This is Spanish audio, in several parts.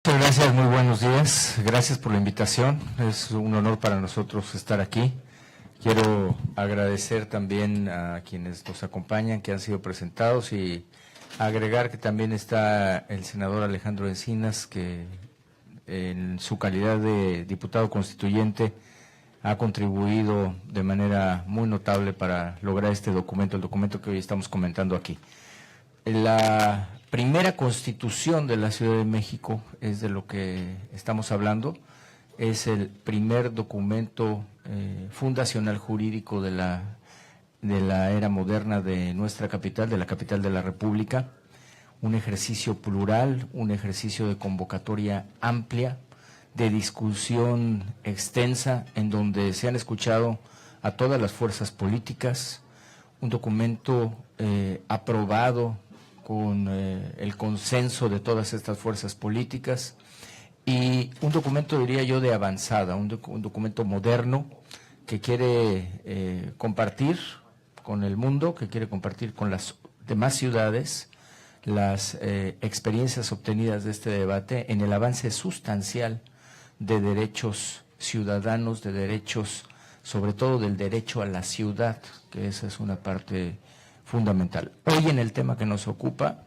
Muchas gracias, muy buenos días. Gracias por la invitación. Es un honor para nosotros estar aquí. Quiero agradecer también a quienes nos acompañan, que han sido presentados, y agregar que también está el senador Alejandro Encinas, que en su calidad de diputado constituyente ha contribuido de manera muy notable para lograr este documento, el documento que hoy estamos comentando aquí. La primera constitución de la Ciudad de México es de lo que estamos hablando. Es el primer documento fundacional jurídico de la era moderna de nuestra capital, de la capital de la República. Un ejercicio plural, un ejercicio de convocatoria amplia, de discusión extensa, en donde se han escuchado a todas las fuerzas políticas. Un documento aprobado con el consenso de todas estas fuerzas políticas, y un documento, diría yo, de avanzada, un documento moderno que quiere compartir con el mundo, que quiere compartir con las demás ciudades las experiencias obtenidas de este debate en el avance sustancial de derechos ciudadanos, de derechos, sobre todo del derecho a la ciudad, que esa es una parte fundamental. Hoy, en el tema que nos ocupa,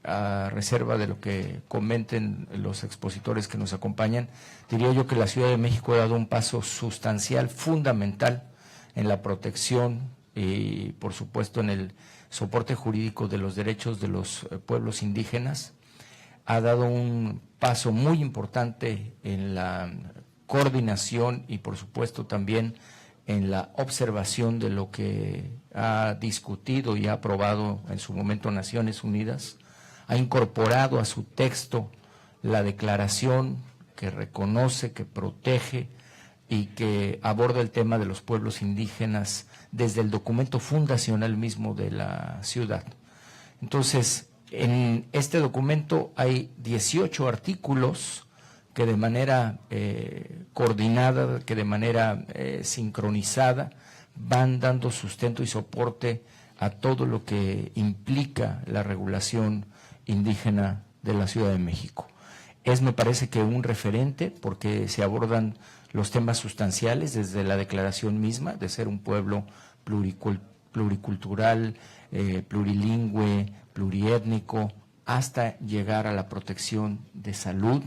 a reserva de lo que comenten los expositores que nos acompañan, diría yo que la Ciudad de México ha dado un paso sustancial, fundamental, en la protección y, por supuesto, en el soporte jurídico de los derechos de los pueblos indígenas. Ha dado un paso muy importante en la coordinación y, por supuesto, también en la observación de lo que ha discutido y ha aprobado en su momento Naciones Unidas. Ha incorporado a su texto la declaración que reconoce, que protege y que aborda el tema de los pueblos indígenas desde el documento fundacional mismo de la ciudad. Entonces, en este documento hay 18 artículos que de manera coordinada, que de manera sincronizada, van dando sustento y soporte a todo lo que implica la regulación indígena de la Ciudad de México. Es, me parece, que un referente, porque se abordan los temas sustanciales desde la declaración misma de ser un pueblo pluricultural, plurilingüe, pluriétnico, hasta llegar a la protección de salud,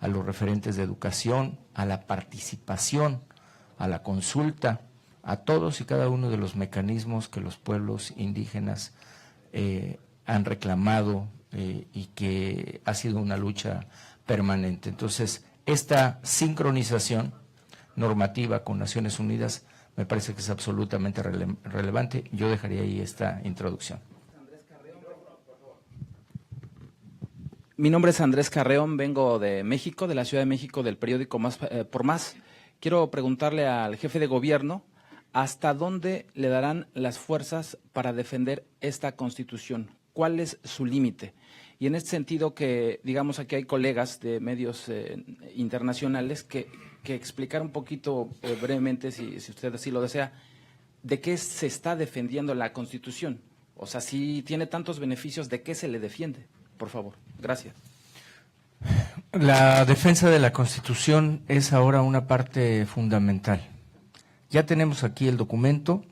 a los referentes de educación, a la participación, a la consulta, a todos y cada uno de los mecanismos que los pueblos indígenas han reclamado y que ha sido una lucha permanente. Entonces, esta sincronización normativa con Naciones Unidas me parece que es absolutamente relevante. Yo dejaría ahí esta introducción. Mi nombre es Andrés Carreón, vengo de México, de la Ciudad de México, del periódico Más por Más. Quiero preguntarle al jefe de gobierno hasta dónde le darán las fuerzas para defender esta Constitución. ¿Cuál es su límite? Y en este sentido, que digamos aquí hay colegas de medios internacionales que explicar un poquito brevemente, si usted así lo desea, de qué se está defendiendo la Constitución. O sea, si tiene tantos beneficios, ¿de qué se le defiende? Por favor, gracias. La defensa de la Constitución es ahora una parte fundamental. Ya tenemos aquí el documento,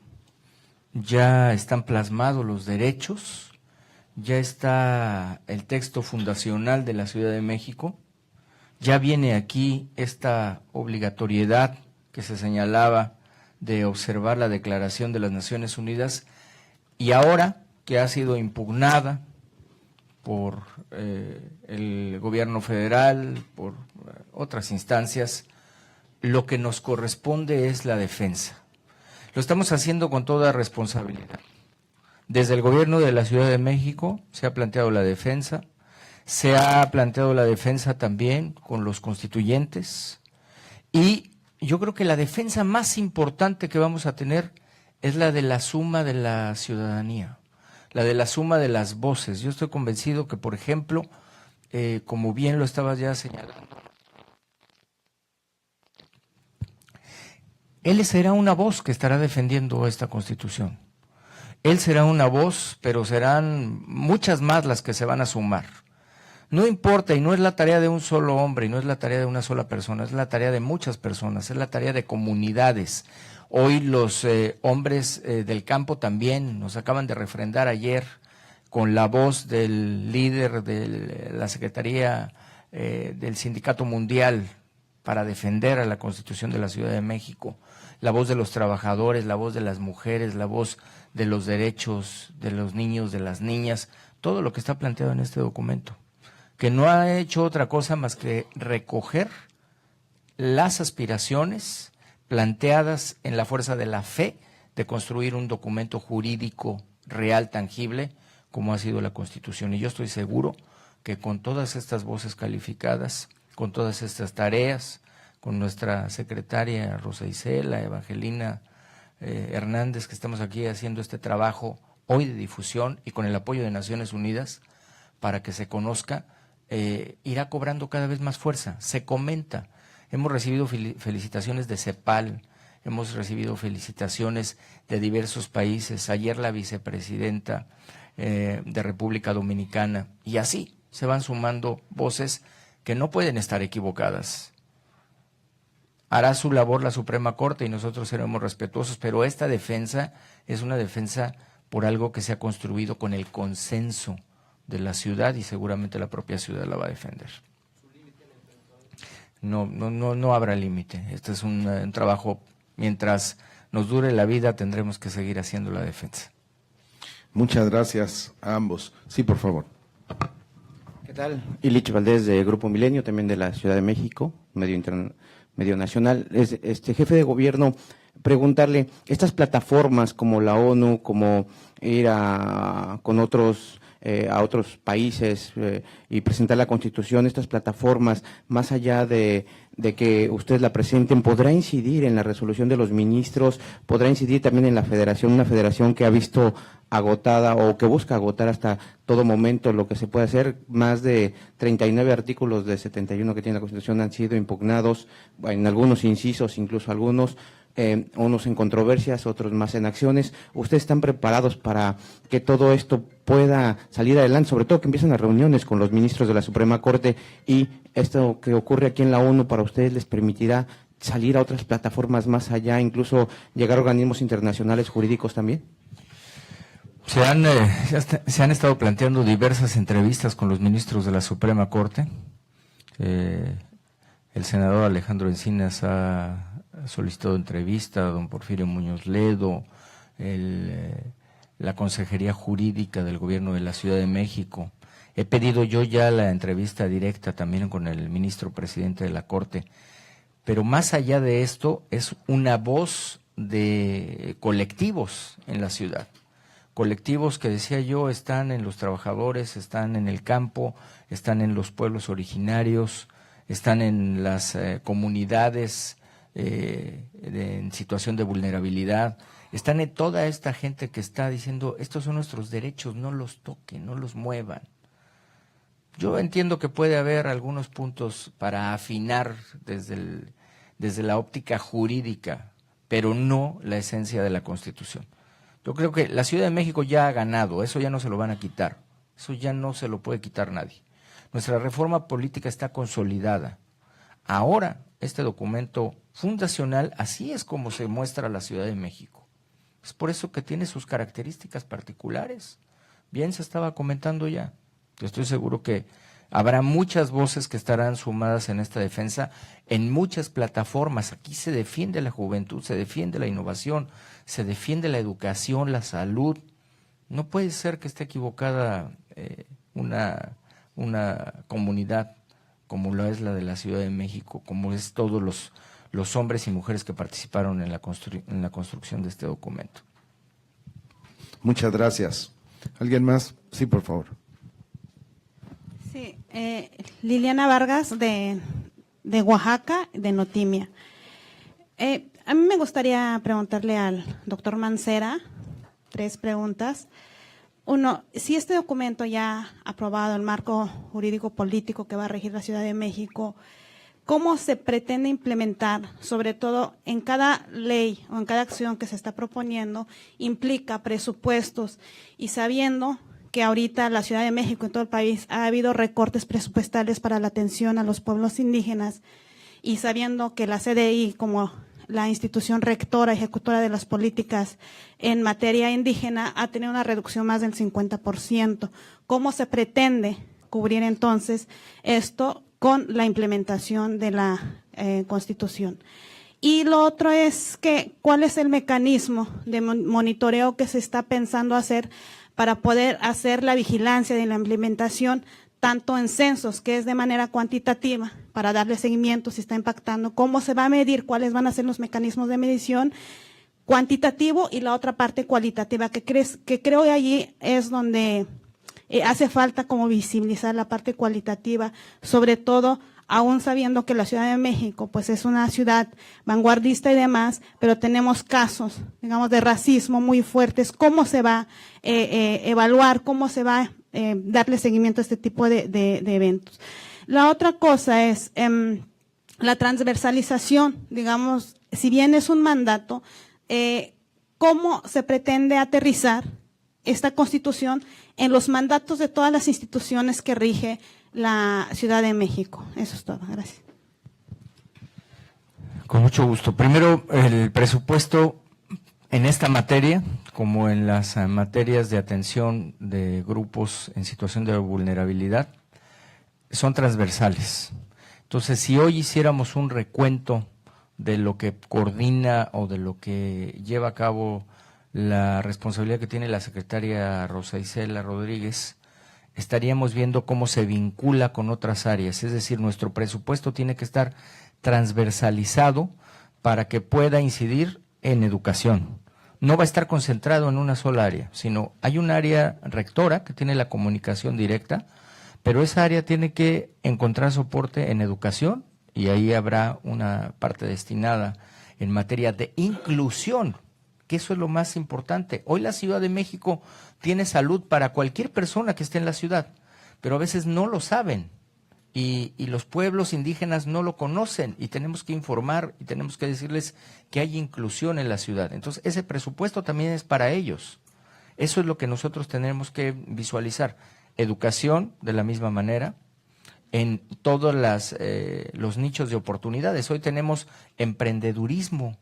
ya están plasmados los derechos, ya está el texto fundacional de la Ciudad de México, ya viene aquí esta obligatoriedad que se señalaba de observar la Declaración de las Naciones Unidas, y ahora que ha sido impugnada por el gobierno federal, por otras instancias, lo que nos corresponde es la defensa. Lo estamos haciendo con toda responsabilidad. Desde el gobierno de la Ciudad de México se ha planteado la defensa, se ha planteado la defensa también con los constituyentes, y yo creo que la defensa más importante que vamos a tener es la de la suma de la ciudadanía, la de la suma de las voces. Yo estoy convencido que, por ejemplo, como bien lo estabas ya señalando, él será una voz que estará defendiendo esta Constitución. Él será una voz, pero serán muchas más las que se van a sumar. No importa, y no es la tarea de un solo hombre, y no es la tarea de una sola persona, es la tarea de muchas personas, es la tarea de comunidades. Hoy los hombres del campo también nos acaban de refrendar ayer con la voz del líder de la Secretaría del Sindicato Mundial para defender a la Constitución de la Ciudad de México, la voz de los trabajadores, la voz de las mujeres, la voz de los derechos de los niños, de las niñas, todo lo que está planteado en este documento, que no ha hecho otra cosa más que recoger las aspiraciones planteadas en la fuerza de la fe de construir un documento jurídico real, tangible, como ha sido la Constitución. Y yo estoy seguro que con todas estas voces calificadas, con todas estas tareas, con nuestra secretaria Rosa Isela, Evangelina Hernández, que estamos aquí haciendo este trabajo hoy de difusión y con el apoyo de Naciones Unidas para que se conozca, irá cobrando cada vez más fuerza. Se comenta, hemos recibido felicitaciones de CEPAL, hemos recibido felicitaciones de diversos países, ayer la vicepresidenta de República Dominicana, y así se van sumando voces que no pueden estar equivocadas. Hará su labor la Suprema Corte y nosotros seremos respetuosos, pero esta defensa es una defensa por algo que se ha construido con el consenso de la ciudad y seguramente la propia ciudad la va a defender. No habrá límite. Este es un trabajo, mientras nos dure la vida tendremos que seguir haciendo la defensa. Muchas gracias a ambos. Sí, por favor. ¿Qué tal? Ilich Valdés, de Grupo Milenio, también de la Ciudad de México, medio nacional. Jefe de gobierno, preguntarle, estas plataformas como la ONU, como ir con otros a otros países y presentar la Constitución, estas plataformas, más allá de que ustedes la presenten, ¿podrá incidir en la resolución de los ministros? ¿Podrá incidir también en la federación, una federación que ha visto agotada o que busca agotar hasta todo momento lo que se puede hacer? Más de 39 artículos de 71 que tiene la Constitución han sido impugnados, en algunos incisos, incluso algunos, unos en controversias, otros más en acciones. ¿Ustedes están preparados para que todo esto pueda salir adelante? Sobre todo que empiezan las reuniones con los ministros de la Suprema Corte, y esto que ocurre aquí en la ONU para ustedes les permitirá salir a otras plataformas más allá, incluso llegar a organismos internacionales jurídicos también. Se han estado planteando diversas entrevistas con los ministros de la Suprema Corte. El senador Alejandro Encinas ha solicitado entrevista a don Porfirio Muñoz Ledo, la Consejería Jurídica del Gobierno de la Ciudad de México. He pedido yo ya la entrevista directa también con el ministro presidente de la Corte. Pero más allá de esto, es una voz de colectivos en la ciudad. Colectivos que, decía yo, están en los trabajadores, están en el campo, están en los pueblos originarios, están en las comunidades en situación de vulnerabilidad, están en toda esta gente que está diciendo, estos son nuestros derechos, no los toquen, no los muevan. Yo entiendo que puede haber algunos puntos para afinar desde la óptica jurídica, pero no la esencia de la Constitución. Yo creo que la Ciudad de México ya ha ganado, eso ya no se lo van a quitar, eso ya no se lo puede quitar nadie. Nuestra reforma política está consolidada. Ahora, este documento fundacional, así es como se muestra la Ciudad de México. Es por eso que tiene sus características particulares. Bien se estaba comentando ya. Yo estoy seguro que habrá muchas voces que estarán sumadas en esta defensa en muchas plataformas. Aquí se defiende la juventud, se defiende la innovación, se defiende la educación, la salud. No puede ser que esté equivocada una comunidad como lo es la de la Ciudad de México, como es todos los hombres y mujeres que participaron en la construcción de este documento. Muchas gracias. ¿Alguien más? Sí, por favor. Sí, Liliana Vargas de Oaxaca, de Notimia. A mí me gustaría preguntarle al doctor Mancera 3 preguntas. Uno, si este documento ya aprobado, el marco jurídico político que va a regir la Ciudad de México, ¿cómo se pretende implementar, sobre todo en cada ley o en cada acción que se está proponiendo, implica presupuestos? Y sabiendo que ahorita la Ciudad de México, en todo el país, ha habido recortes presupuestales para la atención a los pueblos indígenas, y sabiendo que la CDI, como la institución rectora, ejecutora de las políticas en materia indígena, ha tenido una reducción más del 50%. ¿Cómo se pretende cubrir entonces esto con la implementación de la Constitución? Y lo otro es que, ¿cuál es el mecanismo de monitoreo que se está pensando hacer para poder hacer la vigilancia de la implementación, tanto en censos, que es de manera cuantitativa, para darle seguimiento si está impactando, cómo se va a medir, cuáles van a ser los mecanismos de medición cuantitativo, y la otra parte cualitativa, que creo que allí es donde hace falta como visibilizar la parte cualitativa, sobre todo aún sabiendo que la Ciudad de México pues es una ciudad vanguardista y demás, pero tenemos casos, digamos, de racismo muy fuertes. ¿Cómo se va a evaluar, cómo se va a darle seguimiento a este tipo de eventos? La otra cosa es la transversalización, digamos, si bien es un mandato, ¿cómo se pretende aterrizar esta Constitución en los mandatos de todas las instituciones que rige la Ciudad de México? Eso es todo. Gracias. Con mucho gusto. Primero, el presupuesto en esta materia, como en las materias de atención de grupos en situación de vulnerabilidad, son transversales. Entonces, si hoy hiciéramos un recuento de lo que coordina o de lo que lleva a cabo la responsabilidad que tiene la secretaria Rosa Isela Rodríguez, estaríamos viendo cómo se vincula con otras áreas. Es decir, nuestro presupuesto tiene que estar transversalizado para que pueda incidir en educación. No va a estar concentrado en una sola área, sino hay un área rectora que tiene la comunicación directa, pero esa área tiene que encontrar soporte en educación, y ahí habrá una parte destinada en materia de inclusión, que eso es lo más importante. Hoy la Ciudad de México tiene salud para cualquier persona que esté en la ciudad, pero a veces no lo saben, y los pueblos indígenas no lo conocen, y tenemos que informar y tenemos que decirles que hay inclusión en la ciudad. Entonces, ese presupuesto también es para ellos. Eso es lo que nosotros tenemos que visualizar. Educación, de la misma manera, en todos los nichos de oportunidades. Hoy tenemos emprendedurismo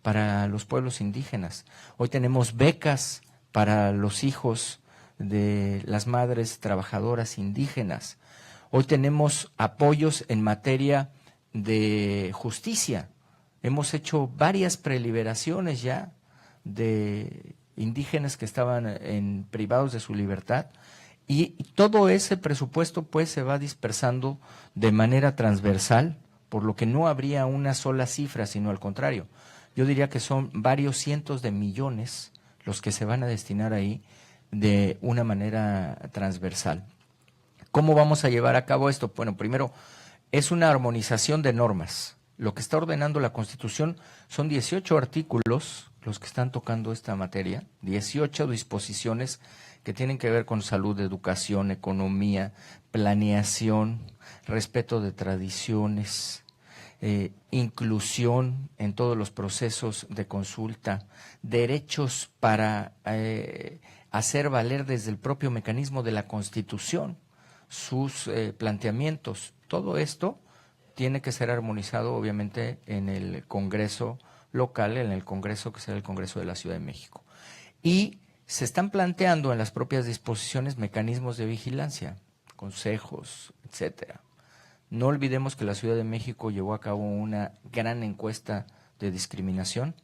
para los pueblos indígenas. Hoy tenemos becas para los hijos de las madres trabajadoras indígenas. Hoy tenemos apoyos en materia de justicia. Hemos hecho varias preliberaciones ya de indígenas que estaban privados de su libertad, y todo ese presupuesto pues se va dispersando de manera transversal, por lo que no habría una sola cifra, sino al contrario. Yo diría que son varios cientos de millones los que se van a destinar ahí de una manera transversal. ¿Cómo vamos a llevar a cabo esto? Bueno, primero, es una armonización de normas. Lo que está ordenando la Constitución son 18 artículos los que están tocando esta materia, 18 disposiciones que tienen que ver con salud, educación, economía, planeación, respeto de tradiciones, inclusión en todos los procesos de consulta, derechos para hacer valer desde el propio mecanismo de la Constitución sus planteamientos. Todo esto tiene que ser armonizado, obviamente, en el Congreso local, en el Congreso que será el Congreso de la Ciudad de México. Y se están planteando en las propias disposiciones mecanismos de vigilancia, consejos, etcétera. No olvidemos que la Ciudad de México llevó a cabo una gran encuesta de discriminación,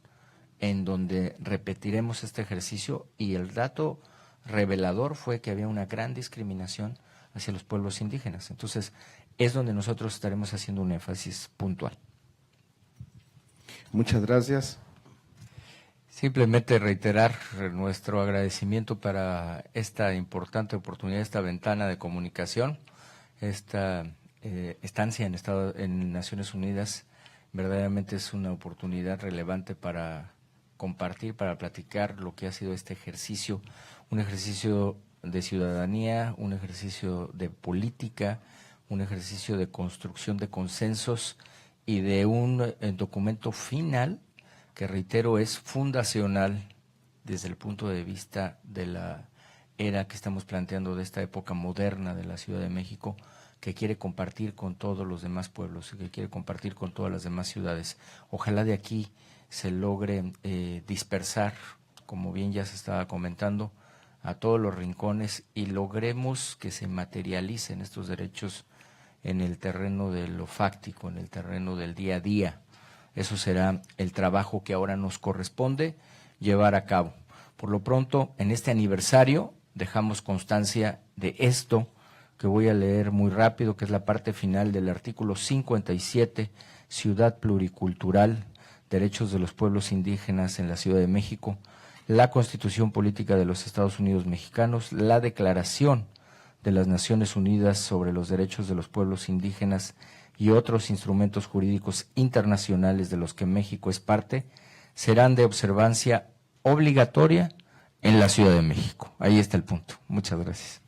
en donde repetiremos este ejercicio, y el dato revelador fue que había una gran discriminación hacia los pueblos indígenas. Entonces, es donde nosotros estaremos haciendo un énfasis puntual. Muchas gracias. Simplemente reiterar nuestro agradecimiento para esta importante oportunidad, esta ventana de comunicación, esta estancia en Naciones Unidas. Verdaderamente es una oportunidad relevante para compartir, para platicar lo que ha sido este ejercicio, un ejercicio de ciudadanía, un ejercicio de política, un ejercicio de construcción de consensos y de un documento final que, reitero, es fundacional desde el punto de vista de la era que estamos planteando de esta época moderna de la Ciudad de México, que quiere compartir con todos los demás pueblos y que quiere compartir con todas las demás ciudades. Ojalá de aquí se logre dispersar, como bien ya se estaba comentando, a todos los rincones y logremos que se materialicen estos derechos en el terreno de lo fáctico, en el terreno del día a día. Eso será el trabajo que ahora nos corresponde llevar a cabo. Por lo pronto, en este aniversario dejamos constancia de esto que voy a leer muy rápido, que es la parte final del artículo 57, Ciudad Pluricultural, Derechos de los Pueblos Indígenas en la Ciudad de México, la Constitución Política de los Estados Unidos Mexicanos, la Declaración de las Naciones Unidas sobre los Derechos de los Pueblos Indígenas y otros instrumentos jurídicos internacionales de los que México es parte, serán de observancia obligatoria en la Ciudad de México. Ahí está el punto. Muchas gracias.